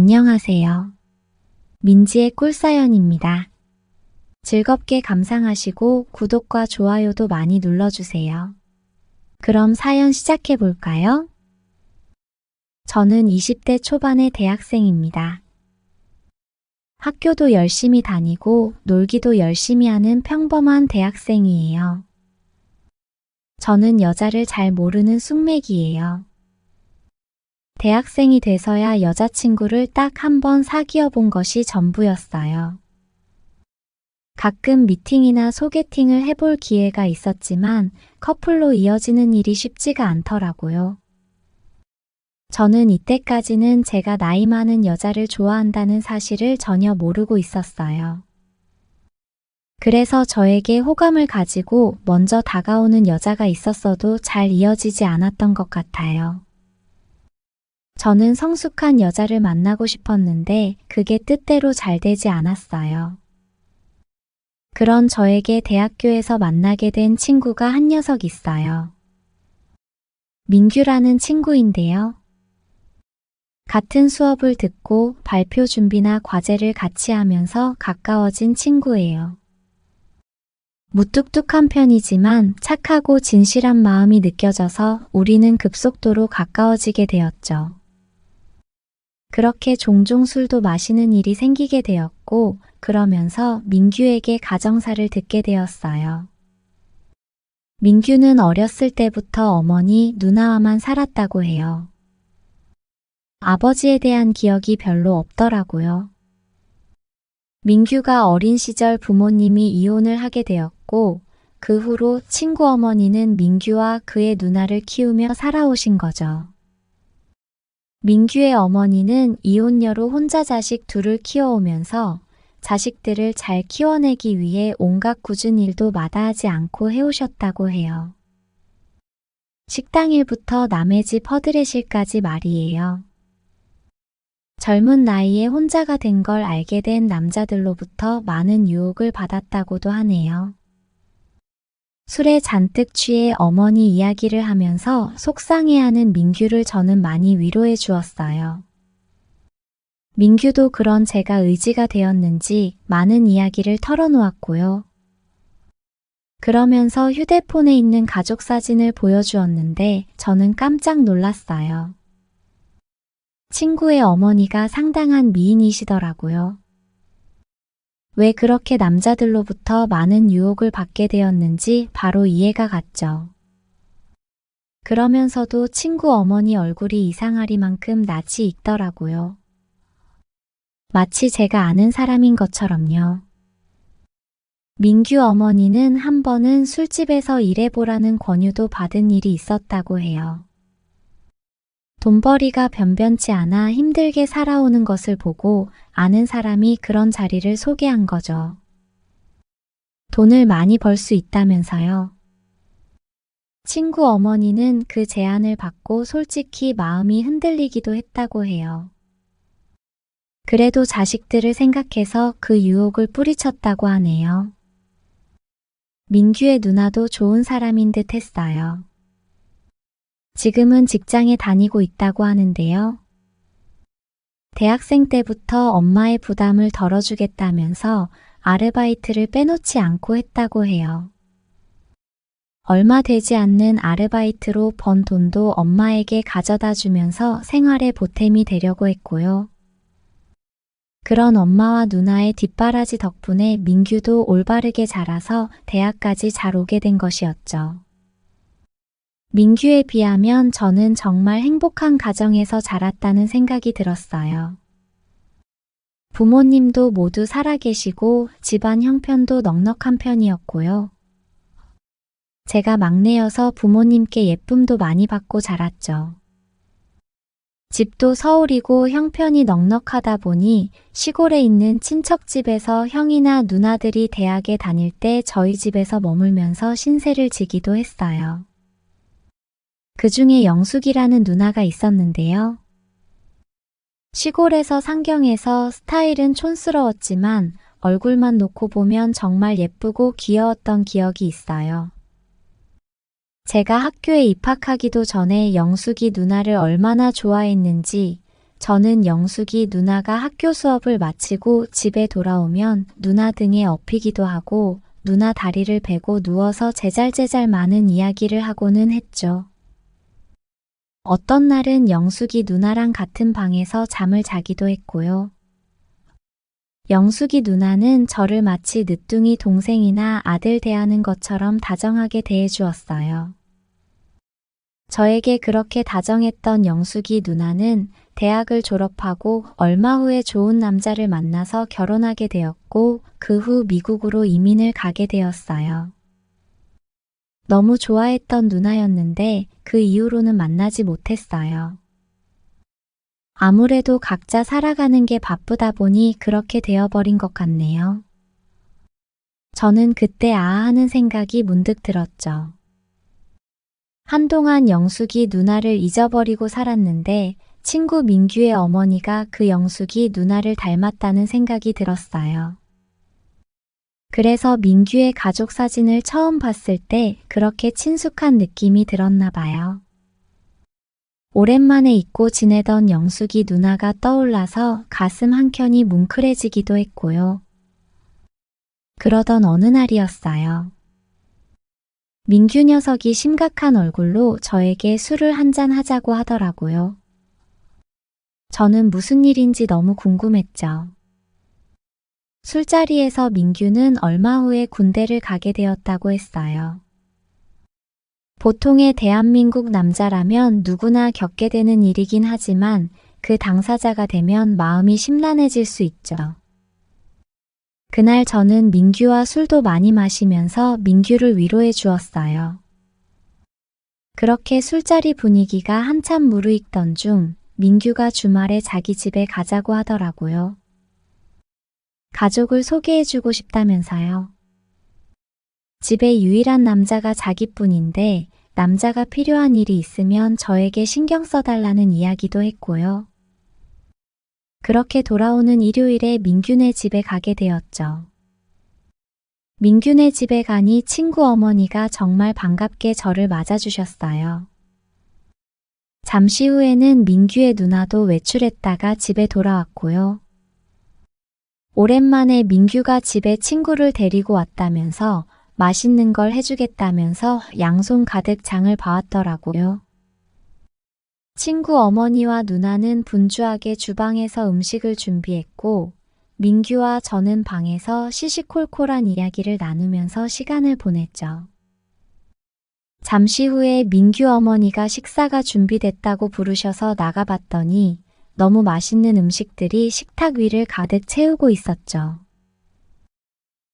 안녕하세요. 민지의 꿀사연입니다. 즐겁게 감상하시고 구독과 좋아요도 많이 눌러주세요. 그럼 사연 시작해 볼까요? 저는 20대 초반의 대학생입니다. 학교도 열심히 다니고 놀기도 열심히 하는 평범한 대학생이에요. 저는 여자를 잘 모르는 숙맥이에요. 대학생이 돼서야 여자친구를 딱 한 번 사귀어 본 것이 전부였어요. 가끔 미팅이나 소개팅을 해볼 기회가 있었지만 커플로 이어지는 일이 쉽지가 않더라고요. 저는 이때까지는 제가 나이 많은 여자를 좋아한다는 사실을 전혀 모르고 있었어요. 그래서 저에게 호감을 가지고 먼저 다가오는 여자가 있었어도 잘 이어지지 않았던 것 같아요. 저는 성숙한 여자를 만나고 싶었는데 그게 뜻대로 잘 되지 않았어요. 그런 저에게 대학교에서 만나게 된 친구가 한 녀석 있어요. 민규라는 친구인데요. 같은 수업을 듣고 발표 준비나 과제를 같이 하면서 가까워진 친구예요. 무뚝뚝한 편이지만 착하고 진실한 마음이 느껴져서 우리는 급속도로 가까워지게 되었죠. 그렇게 종종 술도 마시는 일이 생기게 되었고 그러면서 민규에게 가정사를 듣게 되었어요. 민규는 어렸을 때부터 어머니, 누나와만 살았다고 해요. 아버지에 대한 기억이 별로 없더라고요. 민규가 어린 시절 부모님이 이혼을 하게 되었고 그 후로 친구 어머니는 민규와 그의 누나를 키우며 살아오신 거죠. 민규의 어머니는 이혼녀로 혼자 자식 둘을 키워오면서 자식들을 잘 키워내기 위해 온갖 굳은 일도 마다하지 않고 해오셨다고 해요. 식당 일부터 남의 집 허드렛일까지 말이에요. 젊은 나이에 혼자가 된 걸 알게 된 남자들로부터 많은 유혹을 받았다고도 하네요. 술에 잔뜩 취해 어머니 이야기를 하면서 속상해하는 민규를 저는 많이 위로해 주었어요. 민규도 그런 제가 의지가 되었는지 많은 이야기를 털어놓았고요. 그러면서 휴대폰에 있는 가족 사진을 보여주었는데 저는 깜짝 놀랐어요. 친구의 어머니가 상당한 미인이시더라고요. 왜 그렇게 남자들로부터 많은 유혹을 받게 되었는지 바로 이해가 갔죠. 그러면서도 친구 어머니 얼굴이 이상하리만큼 낯이 익더라고요. 마치 제가 아는 사람인 것처럼요. 민규 어머니는 한 번은 술집에서 일해보라는 권유도 받은 일이 있었다고 해요. 돈벌이가 변변치 않아 힘들게 살아오는 것을 보고 아는 사람이 그런 자리를 소개한 거죠. 돈을 많이 벌 수 있다면서요. 친구 어머니는 그 제안을 받고 솔직히 마음이 흔들리기도 했다고 해요. 그래도 자식들을 생각해서 그 유혹을 뿌리쳤다고 하네요. 민규의 누나도 좋은 사람인 듯 했어요. 지금은 직장에 다니고 있다고 하는데요. 대학생 때부터 엄마의 부담을 덜어주겠다면서 아르바이트를 빼놓지 않고 했다고 해요. 얼마 되지 않는 아르바이트로 번 돈도 엄마에게 가져다 주면서 생활에 보탬이 되려고 했고요. 그런 엄마와 누나의 뒷바라지 덕분에 민규도 올바르게 자라서 대학까지 잘 오게 된 것이었죠. 민규에 비하면 저는 정말 행복한 가정에서 자랐다는 생각이 들었어요. 부모님도 모두 살아계시고 집안 형편도 넉넉한 편이었고요. 제가 막내여서 부모님께 예쁨도 많이 받고 자랐죠. 집도 서울이고 형편이 넉넉하다 보니 시골에 있는 친척집에서 형이나 누나들이 대학에 다닐 때 저희 집에서 머물면서 신세를 지기도 했어요. 그 중에 영숙이라는 누나가 있었는데요. 시골에서 상경해서 스타일은 촌스러웠지만 얼굴만 놓고 보면 정말 예쁘고 귀여웠던 기억이 있어요. 제가 학교에 입학하기도 전에 영숙이 누나를 얼마나 좋아했는지 저는 영숙이 누나가 학교 수업을 마치고 집에 돌아오면 누나 등에 업히기도 하고 누나 다리를 베고 누워서 제잘제잘 많은 이야기를 하고는 했죠. 어떤 날은 영숙이 누나랑 같은 방에서 잠을 자기도 했고요. 영숙이 누나는 저를 마치 늦둥이 동생이나 아들 대하는 것처럼 다정하게 대해주었어요. 저에게 그렇게 다정했던 영숙이 누나는 대학을 졸업하고 얼마 후에 좋은 남자를 만나서 결혼하게 되었고 그 후 미국으로 이민을 가게 되었어요. 너무 좋아했던 누나였는데 그 이후로는 만나지 못했어요. 아무래도 각자 살아가는 게 바쁘다 보니 그렇게 되어버린 것 같네요. 저는 그때 하는 생각이 문득 들었죠. 한동안 영숙이 누나를 잊어버리고 살았는데 친구 민규의 어머니가 그 영숙이 누나를 닮았다는 생각이 들었어요. 그래서 민규의 가족 사진을 처음 봤을 때 그렇게 친숙한 느낌이 들었나 봐요. 오랜만에 잊고 지내던 영숙이 누나가 떠올라서 가슴 한켠이 뭉클해지기도 했고요. 그러던 어느 날이었어요. 민규 녀석이 심각한 얼굴로 저에게 술을 한잔 하자고 하더라고요. 저는 무슨 일인지 너무 궁금했죠. 술자리에서 민규는 얼마 후에 군대를 가게 되었다고 했어요. 보통의 대한민국 남자라면 누구나 겪게 되는 일이긴 하지만 그 당사자가 되면 마음이 심란해질 수 있죠. 그날 저는 민규와 술도 많이 마시면서 민규를 위로해 주었어요. 그렇게 술자리 분위기가 한참 무르익던 중 민규가 주말에 자기 집에 가자고 하더라고요. 가족을 소개해주고 싶다면서요. 집에 유일한 남자가 자기뿐인데 남자가 필요한 일이 있으면 저에게 신경 써달라는 이야기도 했고요. 그렇게 돌아오는 일요일에 민규네 집에 가게 되었죠. 민규네 집에 가니 친구 어머니가 정말 반갑게 저를 맞아주셨어요. 잠시 후에는 민규의 누나도 외출했다가 집에 돌아왔고요. 오랜만에 민규가 집에 친구를 데리고 왔다면서 맛있는 걸 해주겠다면서 양손 가득 장을 봐왔더라고요. 친구 어머니와 누나는 분주하게 주방에서 음식을 준비했고 민규와 저는 방에서 시시콜콜한 이야기를 나누면서 시간을 보냈죠. 잠시 후에 민규 어머니가 식사가 준비됐다고 부르셔서 나가봤더니 너무 맛있는 음식들이 식탁 위를 가득 채우고 있었죠.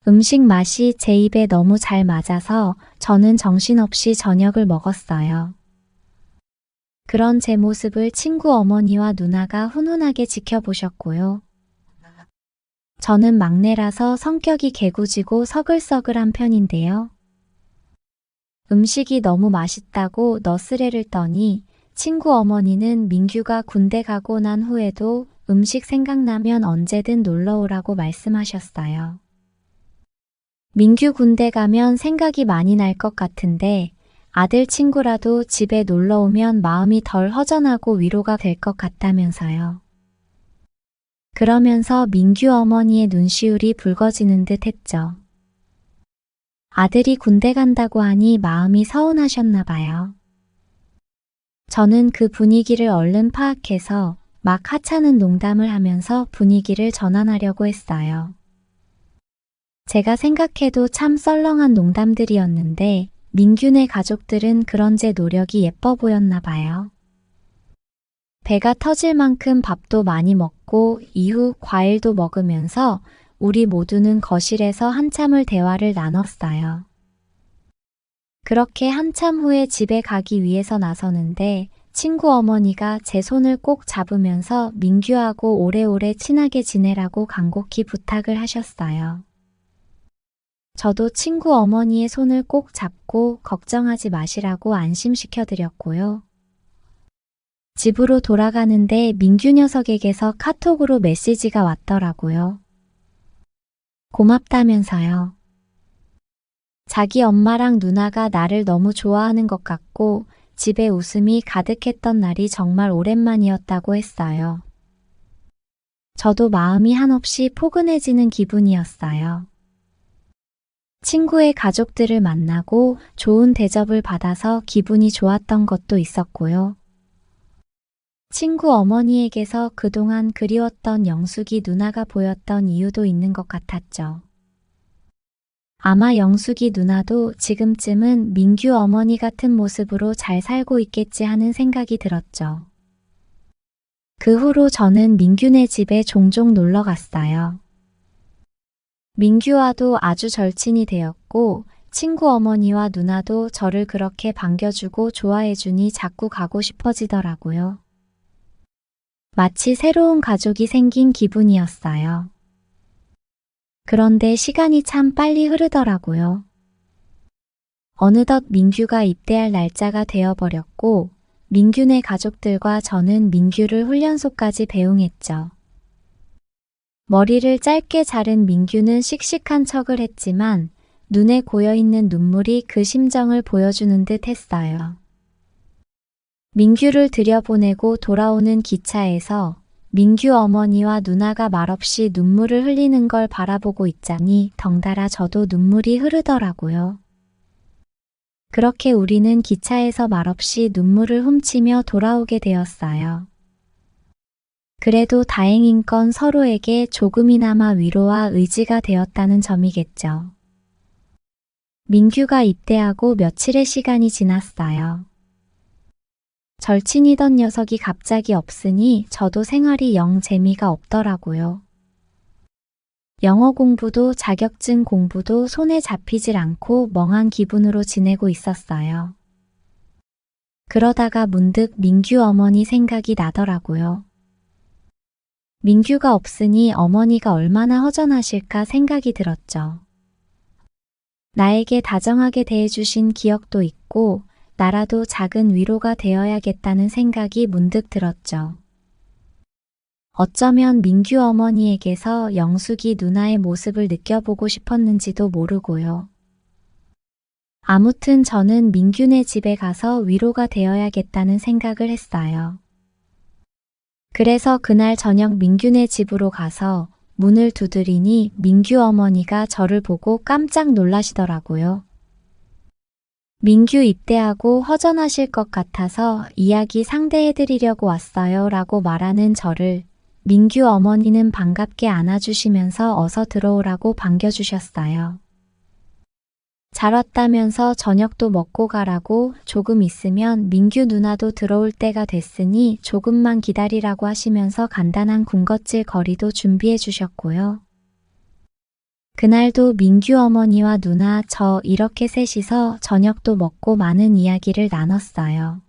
음식 맛이 제 입에 너무 잘 맞아서 저는 정신없이 저녁을 먹었어요. 그런 제 모습을 친구 어머니와 누나가 훈훈하게 지켜보셨고요. 저는 막내라서 성격이 개구지고 서글서글한 편인데요. 음식이 너무 맛있다고 너스레를 떠니 친구 어머니는 민규가 군대 가고 난 후에도 음식 생각나면 언제든 놀러오라고 말씀하셨어요. 민규 군대 가면 생각이 많이 날 것 같은데 아들 친구라도 집에 놀러 오면 마음이 덜 허전하고 위로가 될 것 같다면서요. 그러면서 민규 어머니의 눈시울이 붉어지는 듯 했죠. 아들이 군대 간다고 하니 마음이 서운하셨나 봐요. 저는 그 분위기를 얼른 파악해서 막 하찮은 농담을 하면서 분위기를 전환하려고 했어요. 제가 생각해도 참 썰렁한 농담들이었는데 민규네 가족들은 그런 제 노력이 예뻐 보였나 봐요. 배가 터질 만큼 밥도 많이 먹고 이후 과일도 먹으면서 우리 모두는 거실에서 한참을 대화를 나눴어요. 그렇게 한참 후에 집에 가기 위해서 나서는데 친구 어머니가 제 손을 꼭 잡으면서 민규하고 오래오래 친하게 지내라고 간곡히 부탁을 하셨어요. 저도 친구 어머니의 손을 꼭 잡고 걱정하지 마시라고 안심시켜드렸고요. 집으로 돌아가는데 민규 녀석에게서 카톡으로 메시지가 왔더라고요. 고맙다면서요. 자기 엄마랑 누나가 나를 너무 좋아하는 것 같고 집에 웃음이 가득했던 날이 정말 오랜만이었다고 했어요. 저도 마음이 한없이 포근해지는 기분이었어요. 친구의 가족들을 만나고 좋은 대접을 받아서 기분이 좋았던 것도 있었고요. 친구 어머니에게서 그동안 그리웠던 영숙이 누나가 보였던 이유도 있는 것 같았죠. 아마 영숙이 누나도 지금쯤은 민규 어머니 같은 모습으로 잘 살고 있겠지 하는 생각이 들었죠. 그 후로 저는 민규네 집에 종종 놀러 갔어요. 민규와도 아주 절친이 되었고 친구 어머니와 누나도 저를 그렇게 반겨주고 좋아해주니 자꾸 가고 싶어지더라고요. 마치 새로운 가족이 생긴 기분이었어요. 그런데 시간이 참 빨리 흐르더라고요. 어느덧 민규가 입대할 날짜가 되어버렸고 민규네 가족들과 저는 민규를 훈련소까지 배웅했죠. 머리를 짧게 자른 민규는 씩씩한 척을 했지만 눈에 고여있는 눈물이 그 심정을 보여주는 듯 했어요. 민규를 들여보내고 돌아오는 기차에서 민규 어머니와 누나가 말없이 눈물을 흘리는 걸 바라보고 있자니 덩달아 저도 눈물이 흐르더라고요. 그렇게 우리는 기차에서 말없이 눈물을 훔치며 돌아오게 되었어요. 그래도 다행인 건 서로에게 조금이나마 위로와 의지가 되었다는 점이겠죠. 민규가 입대하고 며칠의 시간이 지났어요. 절친이던 녀석이 갑자기 없으니 저도 생활이 영 재미가 없더라고요. 영어 공부도 자격증 공부도 손에 잡히질 않고 멍한 기분으로 지내고 있었어요. 그러다가 문득 민규 어머니 생각이 나더라고요. 민규가 없으니 어머니가 얼마나 허전하실까 생각이 들었죠. 나에게 다정하게 대해주신 기억도 있고 나라도 작은 위로가 되어야겠다는 생각이 문득 들었죠. 어쩌면 민규 어머니에게서 영숙이 누나의 모습을 느껴보고 싶었는지도 모르고요. 아무튼 저는 민규네 집에 가서 위로가 되어야겠다는 생각을 했어요. 그래서 그날 저녁 민규네 집으로 가서 문을 두드리니 민규 어머니가 저를 보고 깜짝 놀라시더라고요. 민규 입대하고 허전하실 것 같아서 이야기 상대해드리려고 왔어요 라고 말하는 저를 민규 어머니는 반갑게 안아주시면서 어서 들어오라고 반겨주셨어요. 잘 왔다면서 저녁도 먹고 가라고 조금 있으면 민규 누나도 들어올 때가 됐으니 조금만 기다리라고 하시면서 간단한 군것질 거리도 준비해 주셨고요. 그날도 민규 어머니와 누나 저 이렇게 셋이서 저녁도 먹고 많은 이야기를 나눴어요.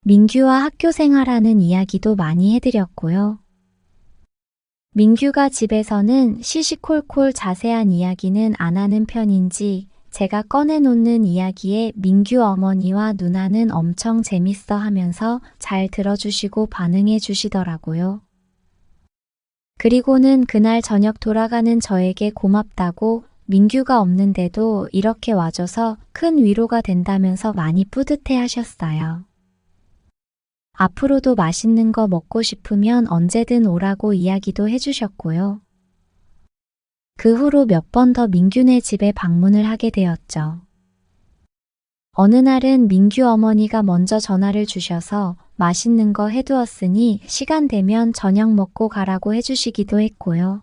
민규와 학교 생활하는 이야기도 많이 해드렸고요. 민규가 집에서는 시시콜콜 자세한 이야기는 안 하는 편인지 제가 꺼내놓는 이야기에 민규 어머니와 누나는 엄청 재밌어 하면서 잘 들어주시고 반응해 주시더라고요. 그리고는 그날 저녁 돌아가는 저에게 고맙다고 민규가 없는데도 이렇게 와줘서 큰 위로가 된다면서 많이 뿌듯해 하셨어요. 앞으로도 맛있는 거 먹고 싶으면 언제든 오라고 이야기도 해주셨고요. 그 후로 몇 번 더 민규네 집에 방문을 하게 되었죠. 어느 날은 민규 어머니가 먼저 전화를 주셔서 맛있는 거 해두었으니 시간 되면 저녁 먹고 가라고 해주시기도 했고요.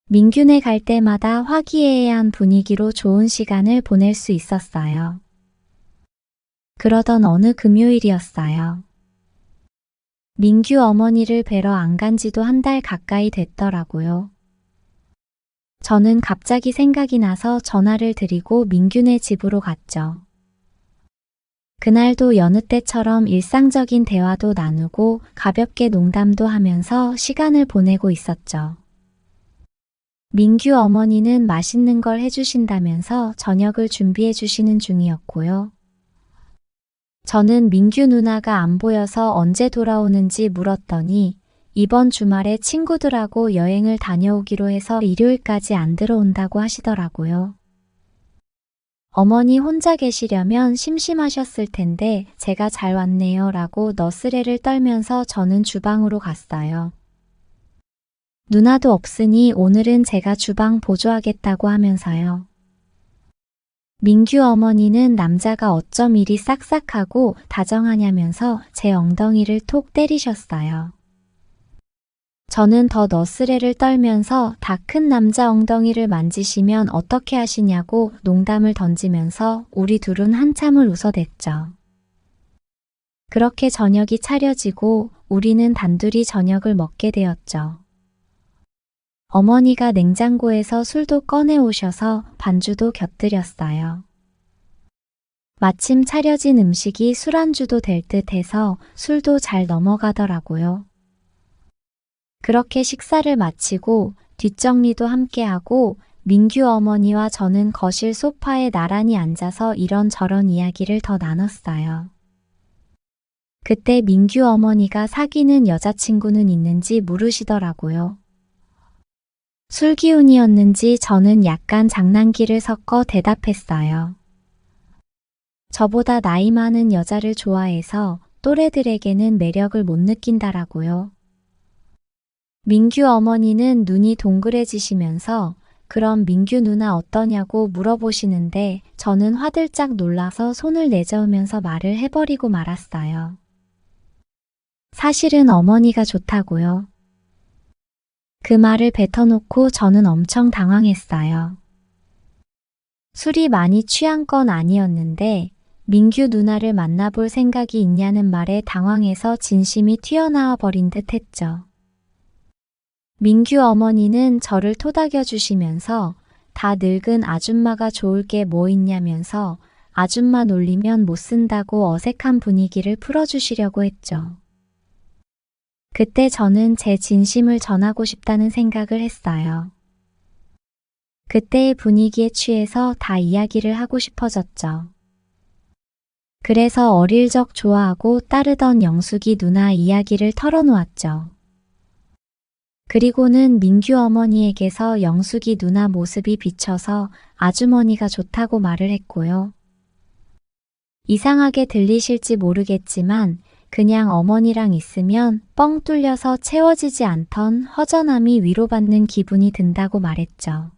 민규네 갈 때마다 화기애애한 분위기로 좋은 시간을 보낼 수 있었어요. 그러던 어느 금요일이었어요. 민규 어머니를 뵈러 안 간 지도 한 달 가까이 됐더라고요. 저는 갑자기 생각이 나서 전화를 드리고 민규네 집으로 갔죠. 그날도 여느 때처럼 일상적인 대화도 나누고 가볍게 농담도 하면서 시간을 보내고 있었죠. 민규 어머니는 맛있는 걸 해주신다면서 저녁을 준비해 주시는 중이었고요. 저는 민규 누나가 안 보여서 언제 돌아오는지 물었더니 이번 주말에 친구들하고 여행을 다녀오기로 해서 일요일까지 안 들어온다고 하시더라고요. 어머니 혼자 계시려면 심심하셨을 텐데 제가 잘 왔네요 라고 너스레를 떨면서 저는 주방으로 갔어요. 누나도 없으니 오늘은 제가 주방 보조하겠다고 하면서요. 민규 어머니는 남자가 어쩜 이리 싹싹하고 다정하냐면서 제 엉덩이를 톡 때리셨어요. 저는 더 너스레를 떨면서 다 큰 남자 엉덩이를 만지시면 어떻게 하시냐고 농담을 던지면서 우리 둘은 한참을 웃어댔죠. 그렇게 저녁이 차려지고 우리는 단둘이 저녁을 먹게 되었죠. 어머니가 냉장고에서 술도 꺼내 오셔서 반주도 곁들였어요. 마침 차려진 음식이 술안주도 될 듯해서 술도 잘 넘어가더라고요. 그렇게 식사를 마치고 뒷정리도 함께하고 민규 어머니와 저는 거실 소파에 나란히 앉아서 이런저런 이야기를 더 나눴어요. 그때 민규 어머니가 사귀는 여자친구는 있는지 물으시더라고요. 술 기운이었는지 저는 약간 장난기를 섞어 대답했어요. 저보다 나이 많은 여자를 좋아해서 또래들에게는 매력을 못 느낀다라고요. 민규 어머니는 눈이 동그래지시면서 그럼 민규 누나 어떠냐고 물어보시는데 저는 화들짝 놀라서 손을 내저으면서 말을 해버리고 말았어요. 사실은 어머니가 좋다고요. 그 말을 뱉어놓고 저는 엄청 당황했어요. 술이 많이 취한 건 아니었는데 민규 누나를 만나볼 생각이 있냐는 말에 당황해서 진심이 튀어나와 버린 듯 했죠. 민규 어머니는 저를 토닥여 주시면서 다 늙은 아줌마가 좋을 게 뭐 있냐면서 아줌마 놀리면 못 쓴다고 어색한 분위기를 풀어주시려고 했죠. 그때 저는 제 진심을 전하고 싶다는 생각을 했어요. 그때의 분위기에 취해서 다 이야기를 하고 싶어졌죠. 그래서 어릴 적 좋아하고 따르던 영숙이 누나 이야기를 털어놓았죠. 그리고는 민규 어머니에게서 영숙이 누나 모습이 비쳐서 아주머니가 좋다고 말을 했고요. 이상하게 들리실지 모르겠지만 그냥 어머니랑 있으면 뻥 뚫려서 채워지지 않던 허전함이 위로받는 기분이 든다고 말했죠.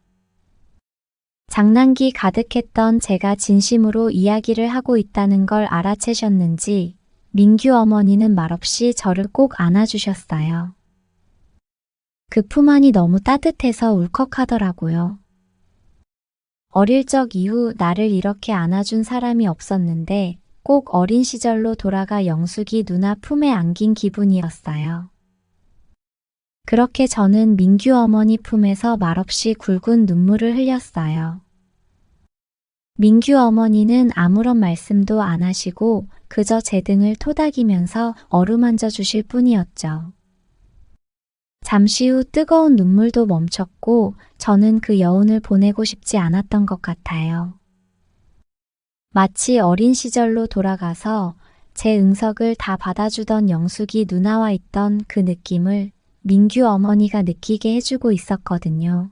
장난기 가득했던 제가 진심으로 이야기를 하고 있다는 걸 알아채셨는지 민규 어머니는 말없이 저를 꼭 안아주셨어요. 그 품 안이 너무 따뜻해서 울컥하더라고요. 어릴 적 이후 나를 이렇게 안아준 사람이 없었는데 꼭 어린 시절로 돌아가 영숙이 누나 품에 안긴 기분이었어요. 그렇게 저는 민규 어머니 품에서 말없이 굵은 눈물을 흘렸어요. 민규 어머니는 아무런 말씀도 안 하시고 그저 제 등을 토닥이면서 어루만져 주실 뿐이었죠. 잠시 후 뜨거운 눈물도 멈췄고 저는 그 여운을 보내고 싶지 않았던 것 같아요. 마치 어린 시절로 돌아가서 제 응석을 다 받아주던 영숙이 누나와 있던 그 느낌을 민규 어머니가 느끼게 해주고 있었거든요.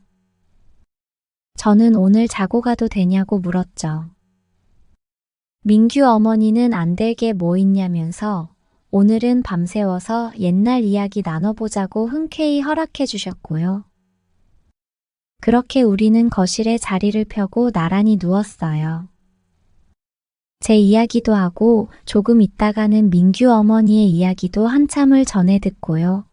저는 오늘 자고 가도 되냐고 물었죠. 민규 어머니는 안 될 게 뭐 있냐면서 오늘은 밤새워서 옛날 이야기 나눠보자고 흔쾌히 허락해 주셨고요. 그렇게 우리는 거실에 자리를 펴고 나란히 누웠어요. 제 이야기도 하고 조금 있다가는 민규 어머니의 이야기도 한참을 전해 듣고요.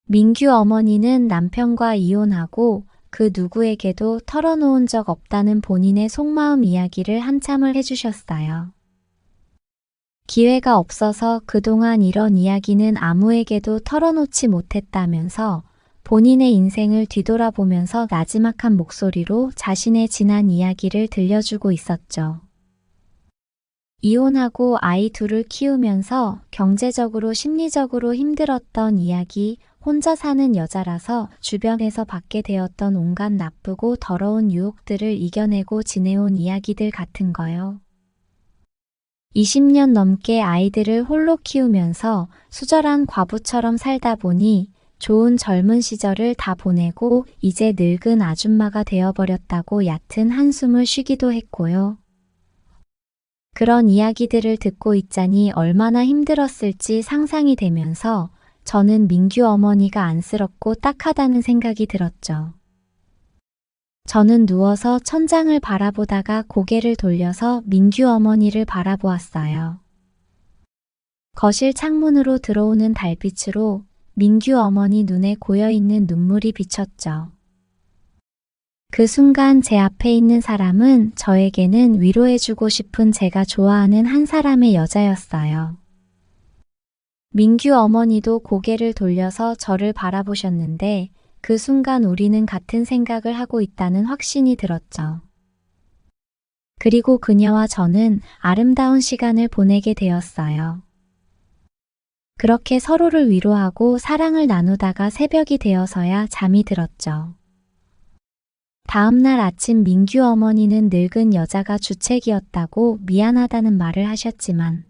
민규 어머니는 남편과 이혼하고 그 누구에게도 털어놓은 적 없다는 본인의 속마음 이야기를 한참을 해주셨어요. 기회가 없어서 그동안 이런 이야기는 아무에게도 털어놓지 못했다면서 본인의 인생을 뒤돌아보면서 나지막한 목소리로 자신의 지난 이야기를 들려주고 있었죠. 이혼하고 아이 둘을 키우면서 경제적으로 심리적으로 힘들었던 이야기, 혼자 사는 여자라서 주변에서 받게 되었던 온갖 나쁘고 더러운 유혹들을 이겨내고 지내온 이야기들 같은 거요. 20년 넘게 아이들을 홀로 키우면서 수절한 과부처럼 살다 보니 좋은 젊은 시절을 다 보내고 이제 늙은 아줌마가 되어버렸다고 얕은 한숨을 쉬기도 했고요. 그런 이야기들을 듣고 있자니 얼마나 힘들었을지 상상이 되면서 저는 민규 어머니가 안쓰럽고 딱하다는 생각이 들었죠. 저는 누워서 천장을 바라보다가 고개를 돌려서 민규 어머니를 바라보았어요. 거실 창문으로 들어오는 달빛으로 민규 어머니 눈에 고여있는 눈물이 비쳤죠. 그 순간 제 앞에 있는 사람은 저에게는 위로해주고 싶은 제가 좋아하는 한 사람의 여자였어요. 민규 어머니도 고개를 돌려서 저를 바라보셨는데 그 순간 우리는 같은 생각을 하고 있다는 확신이 들었죠. 그리고 그녀와 저는 아름다운 시간을 보내게 되었어요. 그렇게 서로를 위로하고 사랑을 나누다가 새벽이 되어서야 잠이 들었죠. 다음날 아침 민규 어머니는 늙은 여자가 주책이었다고 미안하다는 말을 하셨지만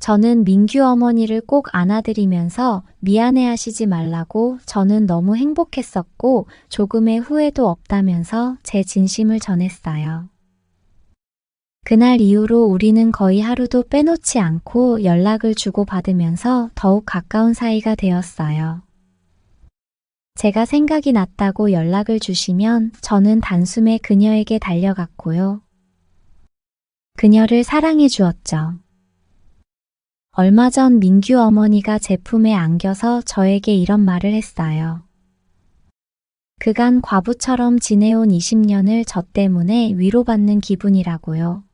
저는 민규 어머니를 꼭 안아드리면서 미안해하시지 말라고 저는 너무 행복했었고 조금의 후회도 없다면서 제 진심을 전했어요. 그날 이후로 우리는 거의 하루도 빼놓지 않고 연락을 주고받으면서 더욱 가까운 사이가 되었어요. 제가 생각이 났다고 연락을 주시면 저는 단숨에 그녀에게 달려갔고요. 그녀를 사랑해 주었죠. 얼마 전 민규 어머니가 제 품에 안겨서 저에게 이런 말을 했어요. 그간 과부처럼 지내온 20년을 저 때문에 위로받는 기분이라고요.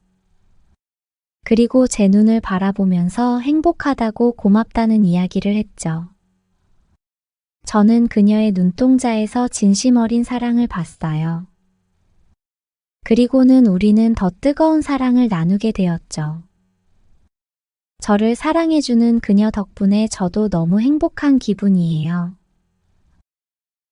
그리고 제 눈을 바라보면서 행복하다고 고맙다는 이야기를 했죠. 저는 그녀의 눈동자에서 진심 어린 사랑을 봤어요. 그리고는 우리는 더 뜨거운 사랑을 나누게 되었죠. 저를 사랑해주는 그녀 덕분에 저도 너무 행복한 기분이에요.